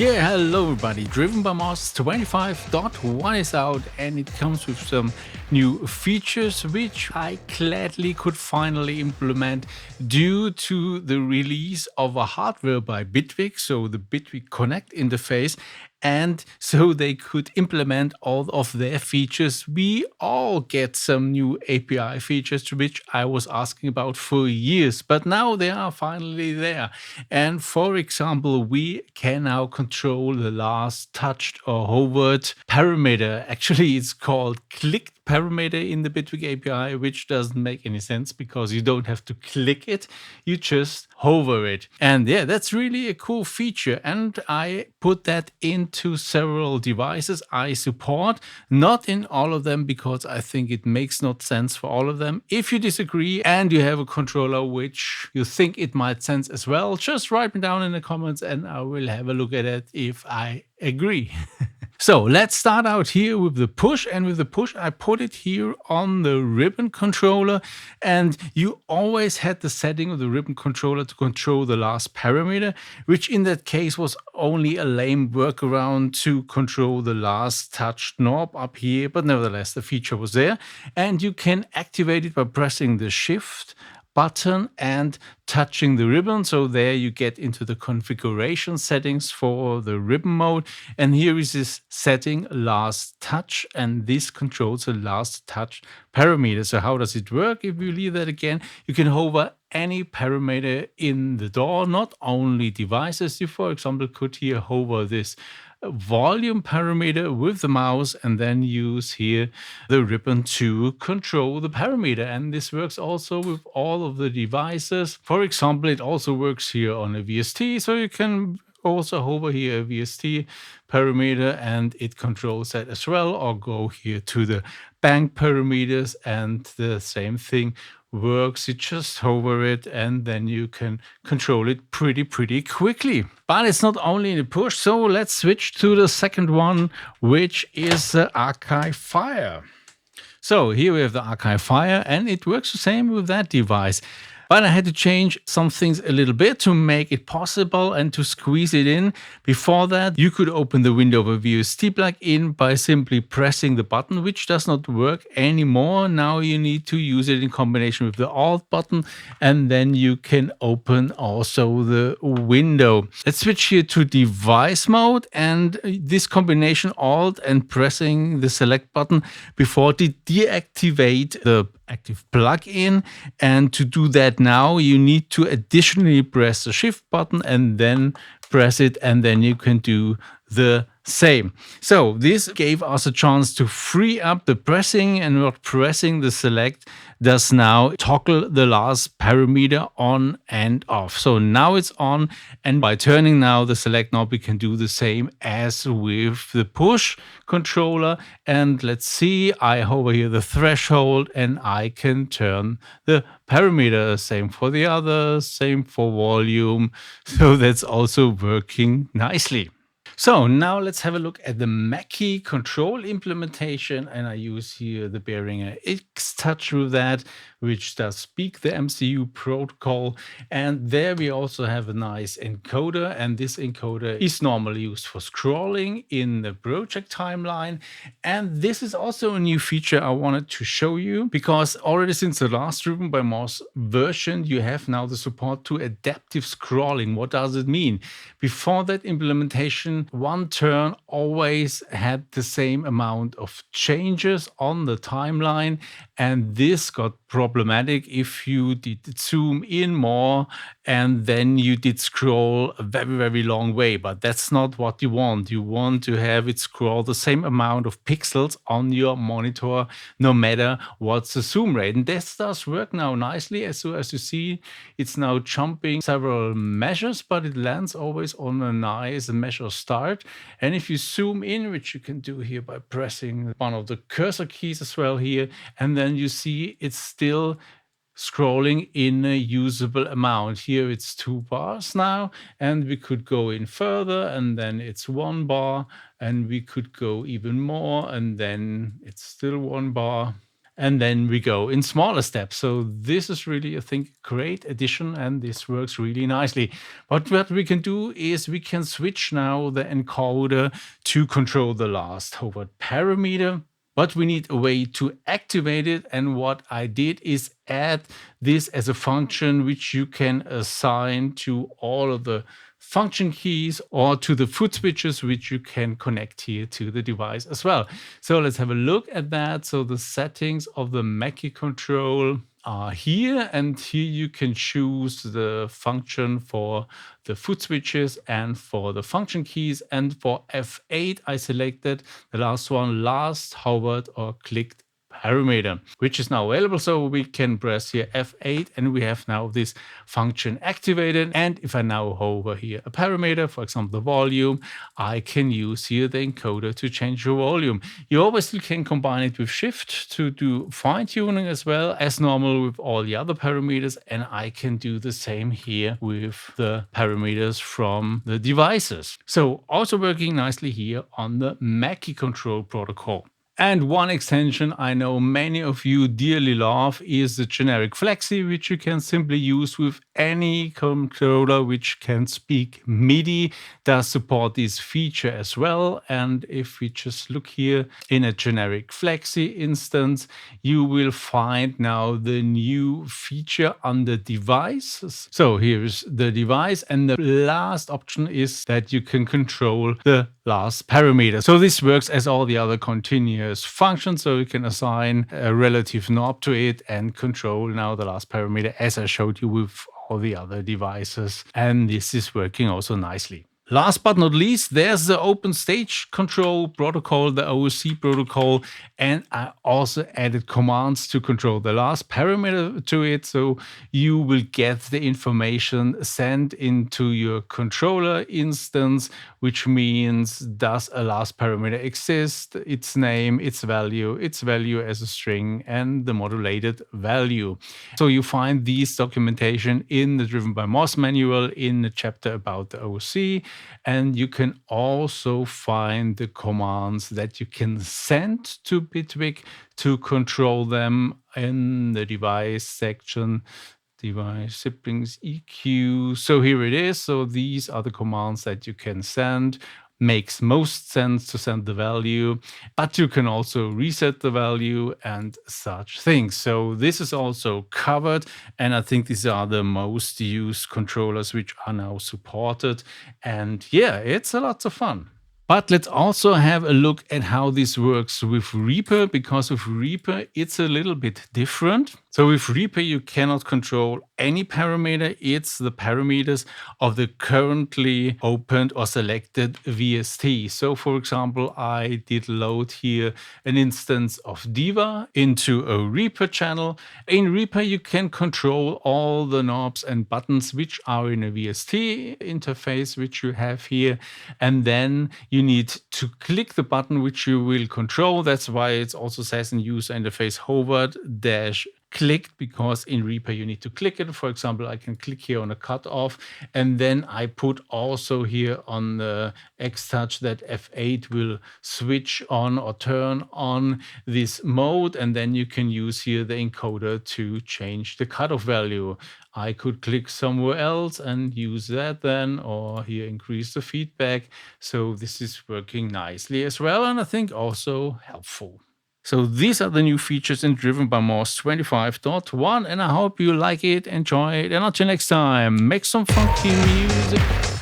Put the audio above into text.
Yeah, hello everybody. DrivenByMoss 25.1 is out and it comes with some new features which I gladly could finally implement due to the release of a hardware by Bitwig, so the Bitwig Connect interface, and so they could implement all of their features. We all get some new API features which I was asking about for years, but now they are finally there. And for example, we can now control the last touched or hovered parameter. Actually, it's called clicked parameter in the Bitwig API, which doesn't make any sense because you don't have to click it, you just hover it. And yeah, that's really a cool feature. And I put that into several devices I support, not in all of them because I think it makes no sense for all of them. If you disagree and you have a controller which you think it might sense as well, just write me down in the comments and I will have a look at it if I agree. So let's start out here with the push, and with the push I put it here on the ribbon controller, and you always had the setting of the ribbon controller to control the last parameter, which in that case was only a lame workaround to control the last touched knob up here, but nevertheless the feature was there, and you can activate it by pressing the shift button and touching the ribbon. So there you get into the configuration settings for the ribbon mode. And here is this setting last touch, and this controls the last touch parameter. So how does it work? If you leave that again, you can hover any parameter in the door, not only devices. You, for example, could here hover this volume parameter with the mouse and then use here the ribbon to control the parameter. And this works also with all of the devices. For example, it also works here on a VST, so you can also hover here a VST parameter and it controls that as well, or go here to the bank parameters and the same thing works. You just hover it and then you can control it pretty quickly. But it's not only in the push, so let's switch to the second one, which is the Akai Fire. So here we have the Akai Fire and it works the same with that device. But I had to change some things a little bit to make it possible and to squeeze it in. Before that, you could open the window of a VST plugin by simply pressing the button, which does not work anymore. Now you need to use it in combination with the Alt button, and then you can open also the window. Let's switch here to device mode, and this combination Alt and pressing the select button before to deactivate the active plugin. And to do that now, you need to additionally press the shift button and then press it, and then you can do the same. So this gave us a chance to free up the pressing, and not pressing the select does now toggle the last parameter on and off. So now it's on, and by turning now the select knob, we can do the same as with the push controller. And let's see, I hover here the threshold and I can turn the parameter. Same for the others, same for volume. So that's also working nicely. So now let's have a look at the Mackie control implementation, and I use here the Behringer X Touch with that, which does speak the MCU protocol. And there we also have a nice encoder, and this encoder is normally used for scrolling in the project timeline. And this is also a new feature I wanted to show you, because already since the last DrivenByMoss version, you have now the support to adaptive scrolling. What does it mean? Before that implementation, one turn always had the same amount of changes on the timeline, and this got problematic if you did zoom in more and then you did scroll a very long way. But that's not what you want. You want to have it scroll the same amount of pixels on your monitor no matter what's the zoom rate. And this does work now nicely. As you see, it's now jumping several measures, but it lands always on a nice measure start. And if you zoom in, which you can do here by pressing one of the cursor keys as well here, and then you see it's still scrolling in a usable amount. Here it's 2 bars now, and we could go in further, and then it's 1 bar, and we could go even more, and then it's still 1 bar. and then we go in smaller steps. So this is really, I think, great addition, and this works really nicely. But what we can do is we can switch now the encoder to control the last hovered parameter. But we need a way to activate it, and what I did is add this as a function which you can assign to all of the function keys or to the foot switches, which you can connect here to the device as well. So let's have a look at that. So the settings of the Mackie control are here, and here you can choose the function for the foot switches and for the function keys. And for F8 I selected the last one, last hovered or clicked parameter, which is now available. So we can press here F8 and we have now this function activated. And if I now hover here a parameter, for example the volume, I can use here the encoder to change the volume. You obviously can combine it with shift to do fine tuning as well as normal with all the other parameters, and I can do the same here with the parameters from the devices. So also working nicely here on the Mackie control protocol. And one extension I know many of you dearly love is the generic Flexi, which you can simply use with any controller which can speak MIDI. Does support this feature as well. And if we just look here in a generic Flexi instance, you will find now the new feature under devices. So here's the device, and the last option is that you can control the last parameter. So this works as all the other continuous functions. So you can assign a relative knob to it and control now the last parameter, as I showed you with all the other devices. And this is working also nicely. Last but not least, there's the open stage control protocol, the OSC protocol, and I also added commands to control the last parameter to it. So you will get the information sent into your controller instance, which means does a last parameter exist, its name, its value as a string, and the modulated value. So you find these documentation in the DrivenByMoss manual in the chapter about the OSC. And you can also find the commands that you can send to Bitwig to control them in the device section, device siblings EQ. So here it is. So these are the commands that you can send. Makes most sense to send the value, but you can also reset the value and such things. So this is also covered, and I think these are the most used controllers which are now supported. And yeah, it's a lot of fun. But let's also have a look at how this works with Reaper, because with Reaper it's a little bit different. So with Reaper you cannot control any parameter. It's the parameters of the currently opened or selected VST. So for example, I did load here an instance of Diva into a Reaper channel. In Reaper you can control all the knobs and buttons which are in a VST interface which you have here, and then you need to click the button which you will control. That's why it also says in user interface hovered dash clicked, because in Reaper you need to click it. For example, I can click here on a cutoff, and then I put also here on the X touch that F8 will switch on or turn on this mode, and then you can use here the encoder to change the cutoff value. I could click somewhere else and use that then, or here increase the feedback. So this is working nicely as well, and I think also helpful. So these are the new features in DrivenByMoss 25.1, and I hope you like it, enjoy it, and until next time, make some funky music.